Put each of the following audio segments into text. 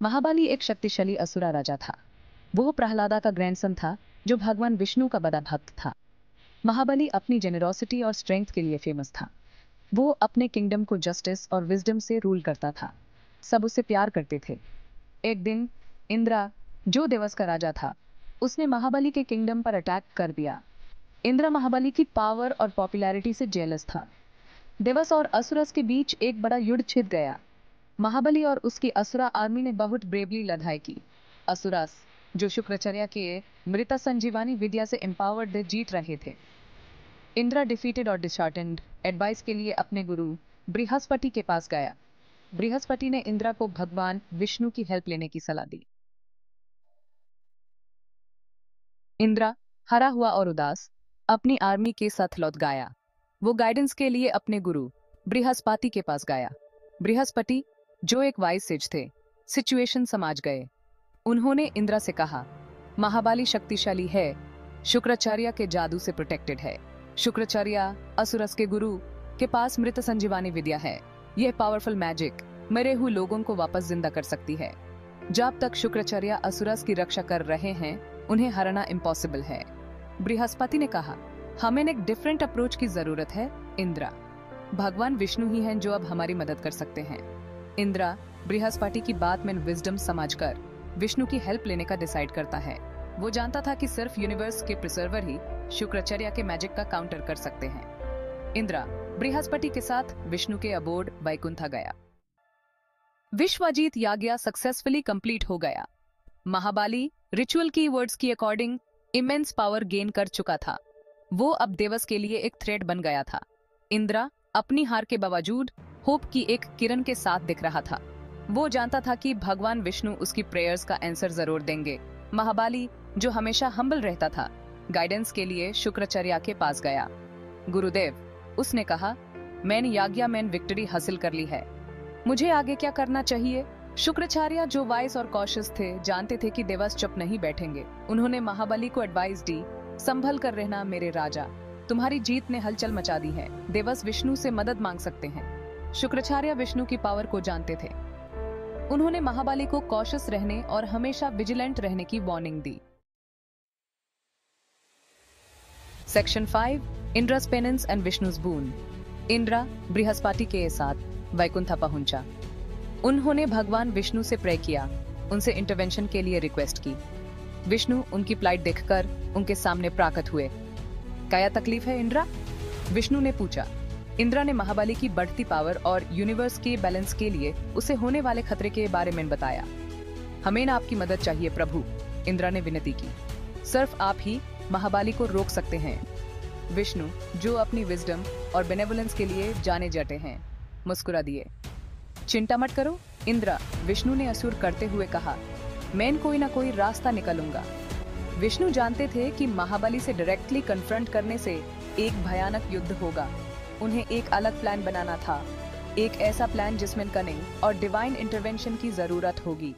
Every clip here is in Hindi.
महाबली एक शक्तिशाली असुरा राजा था। वो प्रहलादा का ग्रैंडसन था, जो भगवान विष्णु का बड़ा भक्त था। महाबली अपनी जेनरोसिटी और स्ट्रेंथ के लिए फेमस था। वो अपने किंगडम को जस्टिस और विजडम से रूल करता था। सब उससे प्यार करते थे। एक दिन इंद्रा, जो देवस का राजा था, उसने महाबली के किंगडम पर अटैक कर दिया। इंद्र महाबली की पावर और पॉपुलैरिटी से जेलस था। देवस और असुरस के बीच एक बड़ा युद्ध छिड़ गया। महाबली और उसकी असुरा आर्मी ने बहुत ब्रेवली लड़ाई की। असुरस, जो शुक्राचार्य के मृत संजीवनी विद्या से एम्पावर्ड जीत रहे थे। इंद्र डिफीटेड और डिसहार्टेंड एडवाइस के लिए अपने गुरु बृहस्पति के पास गया। बृहस्पति ने इंद्र को भगवान विष्णु की हेल्प लेने की सलाह दी। इंद्र, हरा हुआ और उदास, अपनी आर्मी के साथ लौट गया। वो गाइडेंस के लिए अपने गुरु बृहस्पति के पास गया। बृहस्पति, जो एक वाइज सेज थे, सिचुएशन समझ गए। उन्होंने इंद्र से कहा, महाबली शक्तिशाली है, शुक्राचार्य के जादू से प्रोटेक्टेड है। शुक्राचार्य, असुरस के गुरु, के पास मृत संजीवनी विद्या है। यह पावरफुल मैजिक मरे हुए लोगों को वापस जिंदा कर सकती है। जब तक शुक्राचार्य असुरस की रक्षा कर रहे हैं, उन्हें हराना इम्पॉसिबल है। बृहस्पति ने कहा, हमें एक डिफरेंट अप्रोच की जरूरत है इंद्र। भगवान विष्णु ही हैं जो अब हमारी मदद कर सकते हैं। इंद्र बृहस्पति की बात में विजडम समझकर विष्णु की हेल्प लेने का डिसाइड करता है। वो जानता था कि सिर्फ यूनिवर्स के प्रिजर्वर ही शुक्राचार्य के मैजिक का काउंटर कर सकते हैं। इंद्र बृहस्पति के साथ विष्णु के अबोर्ड वैकुंठ गया। विश्वजीत याज्ञ सक्सेसफुली कंप्लीट हो गया। महाबली रिचुअल की वर्ड्स की अकॉर्डिंग इमेंस पावर गेन कर चुका था। वो अब देवस के लिए एक थ्रेट बन गया था। इंद्र अपनी हार के बावजूद होप की एक किरण के साथ दिख रहा था। वो जानता था कि भगवान विष्णु उसकी प्रेयर्स का आंसर जरूर देंगे। महाबली, जो हमेशा हम्बल रहता था, गाइडेंस के लिए शुक्राचार्य के पास गया। गुरुदेव, उसने कहा, मैंने याज्ञ में विक्ट्री हासिल कर ली है। मुझे आगे क्या करना चाहिए? शुक्राचार्य, जो वाइस और कॉशियस थे, जानते थे कि देवस चुप नहीं बैठेंगे। उन्होंने महाबली को एडवाइस दी, संभल कर रहना मेरे राजा, तुम्हारी जीत ने हलचल मचा दी है। देवस विष्णु से मदद मांग सकते हैं। शुक्राचार्य विष्णु की पावर को जानते थे। उन्होंने महाबली को कॉशियस रहने और हमेशा विजिलेंट रहने की वार्निंग दी। Section 5, Indra's penance and Vishnu's boon. Indra Brihaspati के साथ वैकुंठ पहुंचा। उन्होंने भगवान विष्णु से प्रे किया, उनसे इंटरवेंशन के लिए रिक्वेस्ट की। विष्णु उनकी प्लाइट देखकर उनके सामने प्रकट हुए। क्या तकलीफ है इंद्र? विष्णु ने पूछा। इंद्र ने महाबली की बढ़ती पावर और यूनिवर्स के बैलेंस के लिए उसे होने वाले खतरे के बारे में बताया। हमें ना आपकी मदद चाहिए प्रभु, इंद्र ने विनती की। सिर्फ आप ही महाबली को रोक सकते हैं। विष्णु, जो अपनी विजडम और बेनेवोलेंस के लिए जाने जाते हैं, मुस्कुरा दिए। चिंता मत करो इंद्र, विष्णु ने असुर करते हुए कहा, मैं कोई ना कोई रास्ता निकालूंगा। विष्णु जानते थे कि महाबली से डायरेक्टली कन्फ्रंट करने से एक भयानक युद्ध होगा। उन्हें एक अलग प्लान बनाना था, एक ऐसा प्लान जिसमें कनिंग और डिवाइन इंटरवेंशन की जरूरत होगी।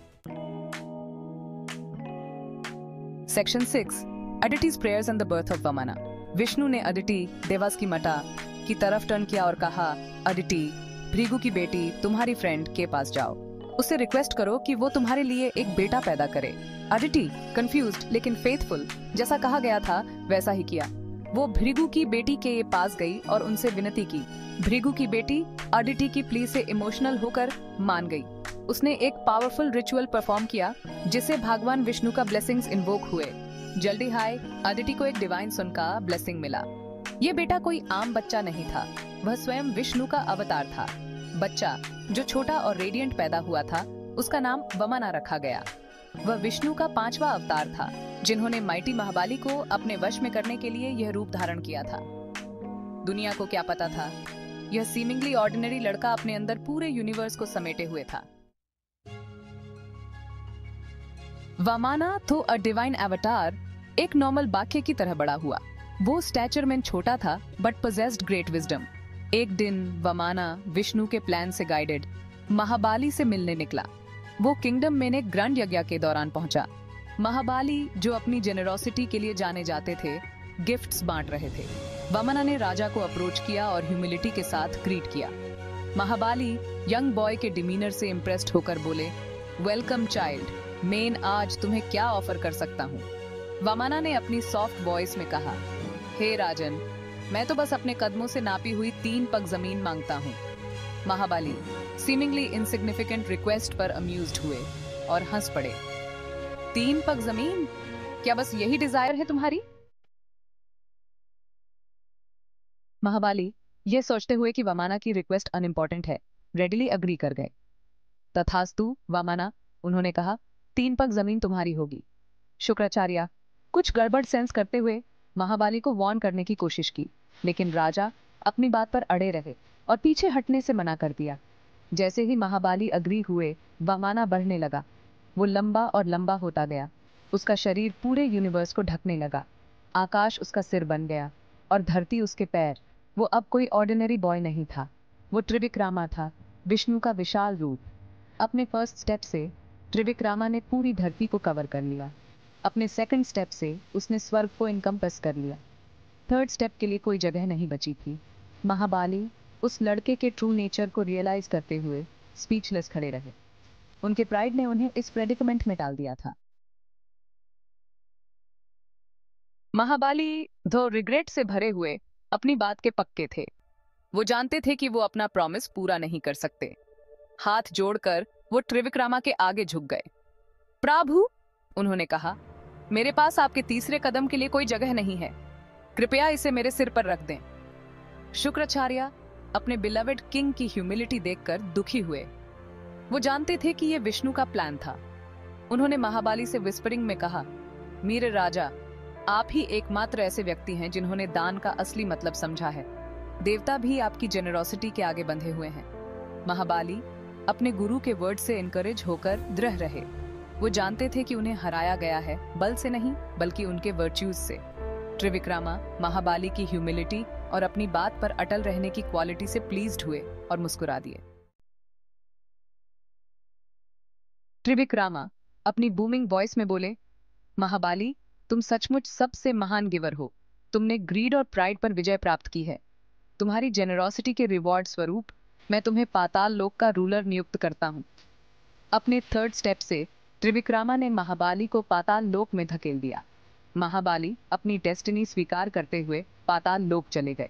Section 6, Aditi's prayers and the birth of Vamana. Vishnu ने अदिति, देवास की माता, की तरफ टर्न किया और कहा, अदिति, भृगु की बेटी, तुम्हारी फ्रेंड के पास जाओ। उससे रिक्वेस्ट करो कि वो तुम्हारे लिए एक बेटा पैदा करे। अदिति कंफ्यूज्ड लेकिन फेथफुल, जैसा कहा गया था वैसा ही किया। वो भृगु की बेटी के पास गई और उनसे विनती की। भृगु की बेटी अदिति की प्ली से इमोशनल होकर मान गई। उसने एक पावरफुल रिचुअल परफॉर्म किया जिससे भगवान विष्णु का ब्लेसिंग्स इन्वोक हुए। जल्दी हाय अदिति को एक डिवाइन सन का ब्लेसिंग मिला। ये बेटा कोई आम बच्चा नहीं था, वह स्वयं विष्णु का अवतार था। बच्चा, जो छोटा और रेडिएंट पैदा हुआ था, उसका नाम वामना रखा गया। वह विष्णु का 5वां अवतार था, जिन्होंने माइटी महाबली को अपने वश में करने के लिए यह रूप धारण किया था। दुनिया को क्या पता था, यह सीमिंगली ऑर्डिनरी लड़का अपने अंदर पूरे यूनिवर्स को समेटे हुए था। वामना, तो अ डिवाइन अवतार, एक नॉर्मल बाक्य की तरह बड़ा हुआ। वो स्टैचर में छोटा था बट पोजेस्ड ग्रेट विजडम। एक दिन वामना विष्णु के प्लान से गाइडेड महाबली से मिलने निकला। वो किंगडम में एक ग्रैंड यज्ञ के दौरान पहुंचा। महाबली, जो अपनी जेनरोसिटी के लिए जाने जाते थे, गिफ्ट्स बांट रहे थे। वामना ने राजा को अप्रोच किया और ह्यूमिलिटी के साथ ग्रीट किया। महाबली यंग बॉय के डिमीनर से इम्प्रेस्ड होकर बोले, वेलकम चाइल्ड, मेन आज तुम्हें क्या ऑफर कर सकता हूँ। वामना ने अपनी सॉफ्ट वॉइस में कहा, हे राजन, मैं तो बस अपने कदमों से नापी हुई 3 पग जमीन मांगता हूँ। महाबाली सीमिंगली इनसिग्निफिकेंट रिक्वेस्ट पर अम्यूज्ड हुए और हंस पड़े। 3 पग जमीन? क्या बस यही डिजायर है तुम्हारी? महाबाली यह सोचते हुए कि वामना की रिक्वेस्ट अनइम्पोर्टेंट है, रेडिली अग्री कर गए। तथास्तु वामना, उन्होंने कहा, 3 पग जमीन तुम्हारी होगी। शुक्राचार्य कुछ गड़बड़ सेंस करते हुए महाबाली को वार्न करने की कोशिश की, लेकिन राजा अपनी बात पर अड़े रहे और पीछे हटने से मना कर दिया। जैसे ही महाबाली अग्री हुए, वामना बढ़ने लगा। वो लंबा और लंबा होता गया। उसका शरीर पूरे यूनिवर्स को ढकने लगा। आकाश उसका सिर बन गया और धरती उसके पैर। वो अब कोई ऑर्डिनरी बॉय नहीं था, वो त्रिविक्रामा था, विष्णु का विशाल रूप। अपने फर्स्ट स्टेप से त्रिविक्रामा ने पूरी धरती को कवर कर लिया। अपने सेकंड स्टेप से उसने स्वर्ग को इनकम्पस कर लिया। थर्ड स्टेप के लिए कोई जगह नहीं बची थी। महाबाली उस लड़के के ट्रू नेचर को रियलाइज करते हुए स्पीचलेस खड़े रहे। उनके प्राइड ने उन्हें इस प्रेडिकमेंट में डाल दिया था। महाबाली दो रिग्रेट से भरे हुए अपनी बात के पक्के थे। वो जानते थे कि वो अपना प्रॉमिस पूरा नहीं कर सकते। हाथ जोड़कर वो त्रिविक्रामा के आगे झुक गए। प्रभु, उन्होंने कहा, मेरे पास आपके तीसरे कदम के लिए कोई जगह नहीं है। कृपया इसे मेरे सिर पर रख दें। शुक्राचार्य अपने बिलवेड किंग की ह्यूमिलिटी देखकर दुखी हुए। वो जानते थे कि यह विष्णु का प्लान था। उन्होंने महाबाली से विस्परिंग में कहा, मेरे राजा, आप ही एकमात्र ऐसे व्यक्ति हैं जिन्होंने दान का असली मतलब समझा है। देवता भी आपकी जेनरोसिटी के आगे बंधे हुए हैं। महाबाली अपने गुरु के वर्ड से इनकरेज होकर दृढ़ रहे। वो जानते थे कि उन्हें हराया गया है बल से नहीं, बल्कि उनके वर्च्यूज से। त्रिविक्रामा महाबाली की ह्यूमिलिटी और अपनी बात पर अटल रहने की क्वालिटी से प्लीज्ड हुए और मुस्कुरा दिए। त्रिविक्रामा अपनी बूमिंग वॉइस में बोले, महाबाली, तुम सचमुच सबसे महान गिवर हो। तुमने ग्रीड और प्राइड पर विजय प्राप्त की है। तुम्हारी जेनरोसिटी के रिवॉर्ड स्वरूप मैं तुम्हें पाताल लोक का रूलर नियुक्त करता हूँ। अपने थर्ड स्टेप से त्रिविक्रामा ने महाबाली को पाताल लोक में धकेल दिया। महाबाली अपनी डेस्टिनी स्वीकार करते हुए पाताल लोक चले गए।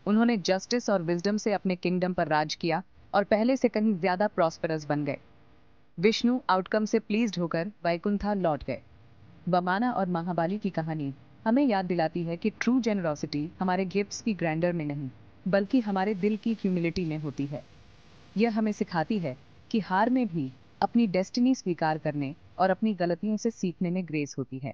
उन्होंने जस्टिस और विजडम से अपने किंगडम पर राज किया और पहले से कहीं ज्यादा प्रॉस्पेरस बन गए। विष्णु आउटकम से प्लीज्ड होकर वैकुंठा लौट गए। वामना और महाबाली की कहानी हमें याद दिलाती है कि ट्रू जेनरोसिटी हमारे गिफ्ट्स की ग्रैंडर में नहीं, बल्कि हमारे दिल की ह्यूमिलिटी में होती है। यह हमें सिखाती है कि हार में भी अपनी डेस्टिनी स्वीकार करने और अपनी गलतियों से सीखने में ग्रेस होती है।